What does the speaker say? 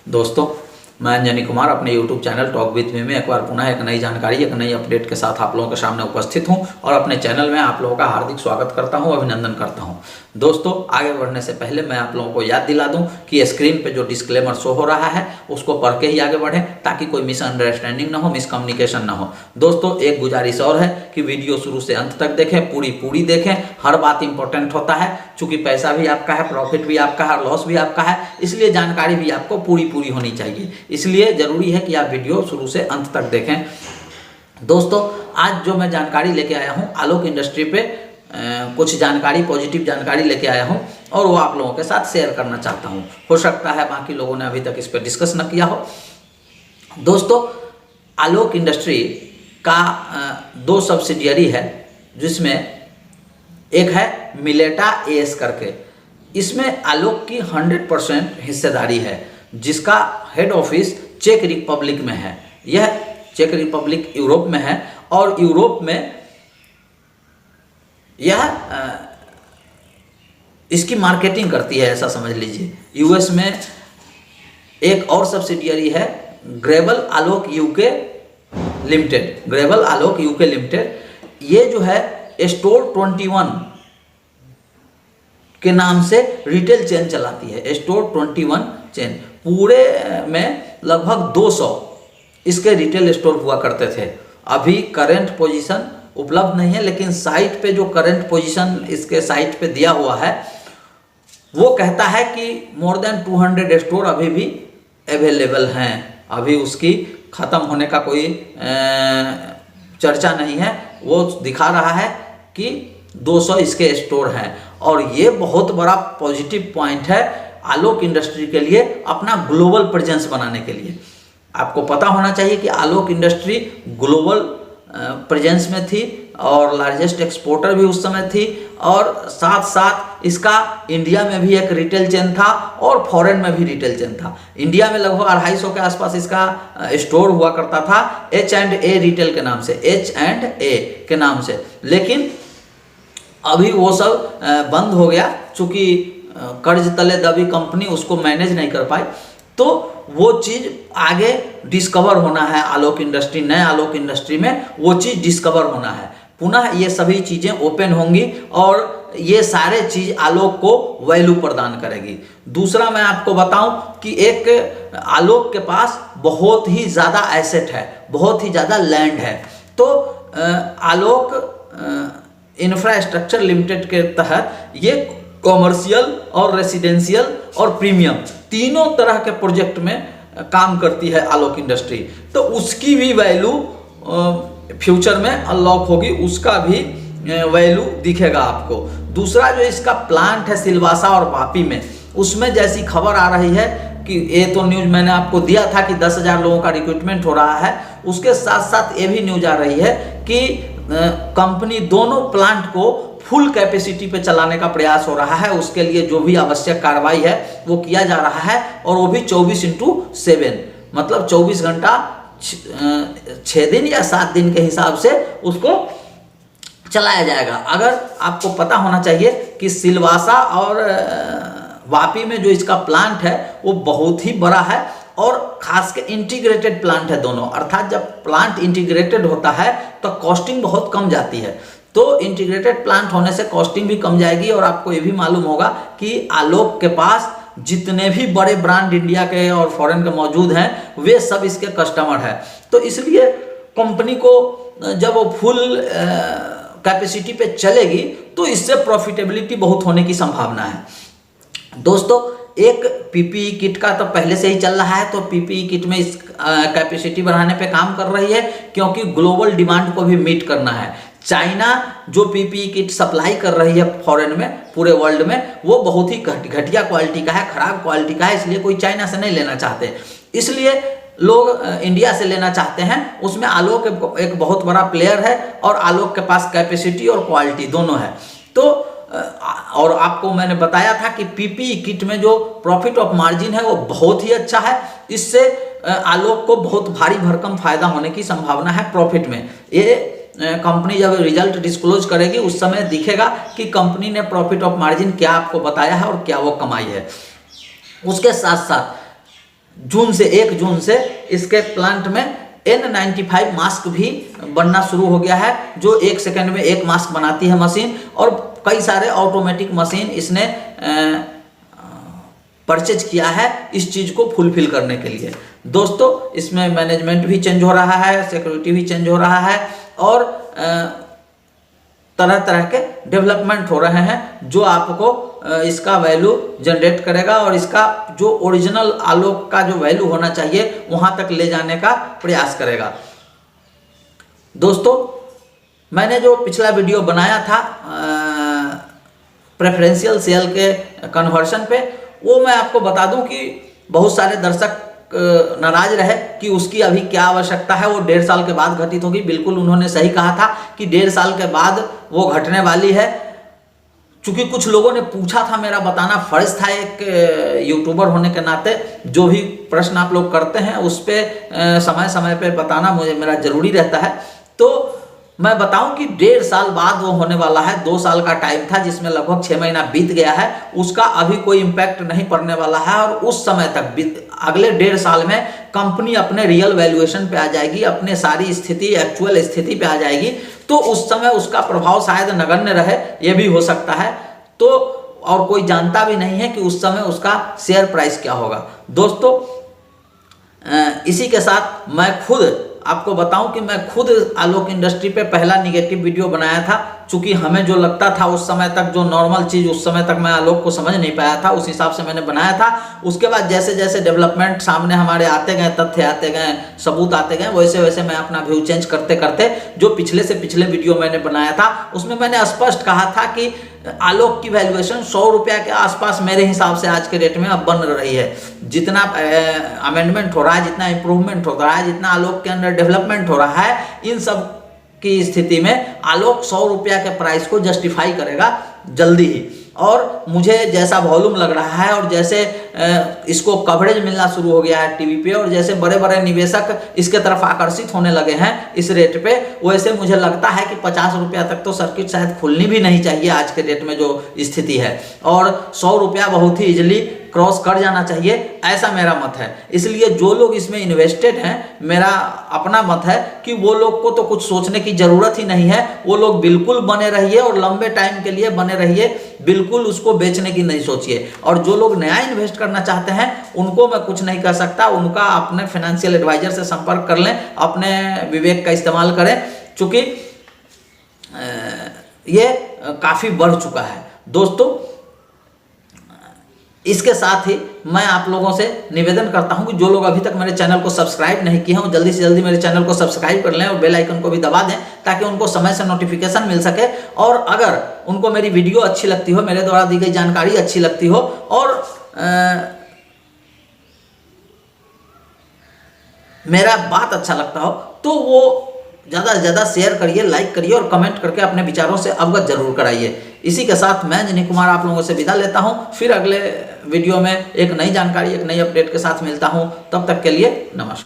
दोस्तों, मैं अंजनी कुमार अपने YouTube channel talk with me में एक बार पुनः एक नई जानकारी, एक नई अपडेट के साथ आप लोगों के सामने उपस्थित हूं और अपने चैनल में आप लोगों का हार्दिक स्वागत करता हूं, अभिनंदन करता हूं। दोस्तों, आगे बढ़ने से पहले मैं आप लोगों को याद दिला दूं कि स्क्रीन पे जो डिस्क्लेमर शो हो रहा है उसको पढ़ के ही आगे बढ़ें ताकि कोई मिसअंडरस्टैंडिंग ना हो, मिसकम्युनिकेशन ना हो। दोस्तों, एक गुजारिश और है कि वीडियो शुरू से अंत तक देखें, पूरी देखें। हर बात इंपॉर्टेंट होता है, चूँकि पैसा भी आपका है, प्रॉफिट भी आपका है, लॉस भी आपका है, इसलिए जानकारी भी आपको पूरी होनी चाहिए। इसलिए जरूरी है कि आप वीडियो शुरू से अंत तक देखें। दोस्तों, आज जो मैं जानकारी लेके आया हूं, आलोक इंडस्ट्री पे कुछ जानकारी, पॉजिटिव जानकारी लेके आया हूं और वो आप लोगों के साथ शेयर करना चाहता हूं। हो सकता है बाकी लोगों ने अभी तक इस पर डिस्कस न किया हो। दोस्तों, आलोक इंडस्ट्री का दो सब्सिडियरी है, जिसमें एक है मिलेटा एस करके। इसमें आलोक की 100% हिस्सेदारी है, जिसका हेड ऑफिस चेक रिपब्लिक में है। यह चेक रिपब्लिक यूरोप में है और यूरोप में यह इसकी मार्केटिंग करती है, ऐसा समझ लीजिए। यूएस में एक और सब्सिडियरी है, ग्रेबल आलोक यूके लिमिटेड। ग्रेबल आलोक यूके लिमिटेड ये जो है स्टोर 21 के नाम से रिटेल चेन चलाती है। स्टोर 21 चेन पूरे में लगभग 200 इसके रिटेल स्टोर हुआ करते थे। अभी करंट पोजीशन उपलब्ध नहीं है, लेकिन साइट पे जो करंट पोजीशन इसके साइट पे दिया हुआ है वो कहता है कि मोर देन 200 स्टोर अभी भी अवेलेबल हैं। अभी उसकी ख़त्म होने का कोई चर्चा नहीं है। वो दिखा रहा है कि 200 इसके स्टोर हैं और ये बहुत बड़ा पॉजिटिव पॉइंट है आलोक इंडस्ट्री के लिए, अपना ग्लोबल प्रेजेंस बनाने के लिए। आपको पता होना चाहिए कि आलोक इंडस्ट्री ग्लोबल प्रेजेंस में थी और लार्जेस्ट एक्सपोर्टर भी उस समय थी, और साथ साथ इसका इंडिया में भी एक रिटेल चेन था और फॉरेन में भी रिटेल चेन था। इंडिया में लगभग 250 के आसपास इसका स्टोर हुआ करता था H&A रिटेल के नाम से, H&A के नाम से। लेकिन अभी वो सब बंद हो गया, चूँकि कर्ज तले दबी कंपनी उसको मैनेज नहीं कर पाई। तो वो चीज़ आगे डिस्कवर होना है आलोक इंडस्ट्री, नए आलोक इंडस्ट्री में वो चीज़ डिस्कवर होना है। पुनः ये सभी चीज़ें ओपन होंगी और ये सारे चीज़ आलोक को वैल्यू प्रदान करेगी। दूसरा मैं आपको बताऊं कि एक आलोक के पास बहुत ही ज़्यादा एसेट है, बहुत ही ज़्यादा लैंड है। तो आलोक इंफ्रास्ट्रक्चर लिमिटेड के तहत ये कॉमर्शियल और रेसिडेंशियल और प्रीमियम तीनों तरह के प्रोजेक्ट में काम करती है आलोक इंडस्ट्री। तो उसकी भी वैल्यू फ्यूचर में अनलॉक होगी, उसका भी वैल्यू दिखेगा आपको। दूसरा जो इसका प्लांट है सिलवासा और वापी में, उसमें जैसी खबर आ रही है कि ये तो न्यूज़ मैंने आपको दिया था कि 10,000 लोगों का रिक्रूटमेंट हो रहा है, उसके साथ साथ ये भी न्यूज़ आ रही है कि कंपनी दोनों प्लांट को फुल कैपेसिटी पे चलाने का प्रयास हो रहा है। उसके लिए जो भी आवश्यक कार्रवाई है वो किया जा रहा है, और वो भी 24/7, मतलब 24 घंटा 6 दिन या 7 दिन के हिसाब से उसको चलाया जाएगा। अगर आपको पता होना चाहिए कि सिलवासा और वापी में जो इसका प्लांट है वो बहुत ही बड़ा है और खास के इंटीग्रेटेड प्लांट है दोनों। अर्थात जब प्लांट इंटीग्रेटेड होता है तो कॉस्टिंग बहुत कम जाती है। तो इंटीग्रेटेड प्लांट होने से कॉस्टिंग भी कम जाएगी। और आपको ये भी मालूम होगा कि आलोक के पास जितने भी बड़े ब्रांड इंडिया के और फॉरेन के मौजूद हैं वे सब इसके कस्टमर हैं। तो इसलिए कंपनी को जब वो फुल कैपेसिटी पे चलेगी तो इससे प्रॉफिटेबिलिटी बहुत होने की संभावना है। दोस्तों, एक पीपीई किट का तो पहले से ही चल रहा है, तो पीपीई किट में इस कैपेसिटी बढ़ाने पे काम कर रही है, क्योंकि ग्लोबल डिमांड को भी मीट करना है। चाइना जो पीपीई किट सप्लाई कर रही है फॉरेन में, पूरे वर्ल्ड में, वो बहुत ही घटिया क्वालिटी का है, खराब क्वालिटी का है, इसलिए कोई चाइना से नहीं लेना चाहते, इसलिए लोग इंडिया से लेना चाहते हैं। उसमें आलोक एक बहुत बड़ा प्लेयर है और आलोक के पास कैपेसिटी और क्वालिटी दोनों है। तो और आपको मैंने बताया था कि पीपीई किट में जो प्रॉफिट ऑफ मार्जिन है वो बहुत ही अच्छा है। इससे आलोक को बहुत भारी भरकम फायदा होने की संभावना है प्रॉफिट में। ये कंपनी जब रिजल्ट डिस्क्लोज करेगी उस समय दिखेगा कि कंपनी ने प्रॉफिट ऑफ मार्जिन क्या आपको बताया है और क्या वो कमाई है। उसके साथ साथ जून से 1 जून से इसके प्लांट में N95 मास्क भी बनना शुरू हो गया है, जो 1 सेकंड में 1 मास्क बनाती है मशीन। और कई सारे ऑटोमेटिक मशीन इसने परचेज किया है इस चीज़ को फुलफिल करने के लिए। दोस्तों इसमें मैनेजमेंट भी चेंज हो रहा है, सिक्योरिटी भी चेंज हो रहा है, और तरह तरह के डेवलपमेंट हो रहे हैं जो आपको इसका वैल्यू जनरेट करेगा और इसका जो ओरिजिनल आलोक का जो वैल्यू होना चाहिए वहाँ तक ले जाने का प्रयास करेगा। दोस्तों मैंने जो पिछला वीडियो बनाया था प्रेफरेंशियल सेल के कन्वर्शन पे, वो मैं आपको बता दूं कि बहुत सारे दर्शक नाराज रहे कि उसकी अभी क्या आवश्यकता है, वो 1.5 साल के बाद घटित होगी। बिल्कुल उन्होंने सही कहा था कि 1.5 साल के बाद वो घटने वाली है। चूंकि कुछ लोगों ने पूछा था, मेरा बताना फर्ज था एक यूट्यूबर होने के नाते, जो भी प्रश्न आप लोग करते हैं उस पर समय समय पे बताना मेरा जरूरी रहता है। तो मैं बताऊं कि 1.5 साल बाद वो होने वाला है। 2 साल का टाइम था जिसमें लगभग 6 महीना बीत गया है, उसका अभी कोई इम्पैक्ट नहीं पड़ने वाला है। और उस समय तक अगले 1.5 साल में कंपनी अपने रियल वैल्यूएशन पे आ जाएगी, अपने सारी स्थिति एक्चुअल स्थिति पे आ जाएगी। तो उस समय उसका प्रभाव शायद नगण्य रहे, ये भी हो सकता है। तो और कोई जानता भी नहीं है कि उस समय उसका शेयर प्राइस क्या होगा। दोस्तों इसी के साथ मैं खुद आपको बताऊं कि मैं खुद आलोक इंडस्ट्री पे पहला निगेटिव वीडियो बनाया था। चूंकि हमें जो लगता था उस समय तक, जो नॉर्मल चीज़ उस समय तक मैं आलोक को समझ नहीं पाया था, उस हिसाब से मैंने बनाया था। उसके बाद जैसे जैसे डेवलपमेंट सामने हमारे आते गए, तथ्य आते गए, सबूत आते गए, वैसे वैसे मैं अपना व्यू चेंज करते करते जो पिछले से पिछले वीडियो मैंने बनाया था उसमें मैंने स्पष्ट कहा था कि आलोक की वैल्यूएशन 100 रुपया के आसपास मेरे हिसाब से आज के डेट में अब बन रही है। जितना अमेंडमेंट हो रहा है, जितना इंप्रूवमेंट हो रहा है, जितना आलोक के अंदर डेवलपमेंट हो रहा है, इन सब की स्थिति में आलोक 100 रुपया के प्राइस को जस्टिफाई करेगा जल्दी ही। और मुझे जैसा वॉल्यूम लग रहा है और जैसे इसको कवरेज मिलना शुरू हो गया है टीवी पे, और जैसे बड़े बड़े निवेशक इसके तरफ आकर्षित होने लगे हैं इस रेट पे, वैसे मुझे लगता है कि 50 रुपया तक तो सर्किट शायद खुलनी भी नहीं चाहिए आज के डेट में जो स्थिति है, और 100 रुपया बहुत ही इजिली क्रॉस कर जाना चाहिए, ऐसा मेरा मत है। इसलिए जो लोग इसमें इन्वेस्टेड हैं, मेरा अपना मत है कि वो लोग को तो कुछ सोचने की जरूरत ही नहीं है। वो लोग बिल्कुल बने रहिए और लंबे टाइम के लिए बने रहिए, बिल्कुल उसको बेचने की नहीं सोचिए। और जो लोग नया इन्वेस्ट करना चाहते हैं उनको मैं कुछ नहीं कह सकता, उनका अपने फाइनेंशियल एडवाइजर से संपर्क कर लें, अपने विवेक का इस्तेमाल करें, चूंकि ये काफ़ी बढ़ चुका है। दोस्तों इसके साथ ही मैं आप लोगों से निवेदन करता हूं कि जो लोग अभी तक मेरे चैनल को सब्सक्राइब नहीं किए हैं वो जल्दी से जल्दी मेरे चैनल को सब्सक्राइब कर लें और बेल आइकन को भी दबा दें, ताकि उनको समय से नोटिफिकेशन मिल सके। और अगर उनको मेरी वीडियो अच्छी लगती हो, मेरे द्वारा दी गई जानकारी अच्छी लगती हो, और मेरा बात अच्छा लगता हो, तो वो ज़्यादा से ज़्यादा शेयर करिए, लाइक करिए और कमेंट करके अपने विचारों से अवगत जरूर कराइए। इसी के साथ मैं जनी कुमार आप लोगों से विदा लेता हूं। फिर अगले वीडियो में एक नई जानकारी, एक नई अपडेट के साथ मिलता हूं। तब तक के लिए नमस्कार।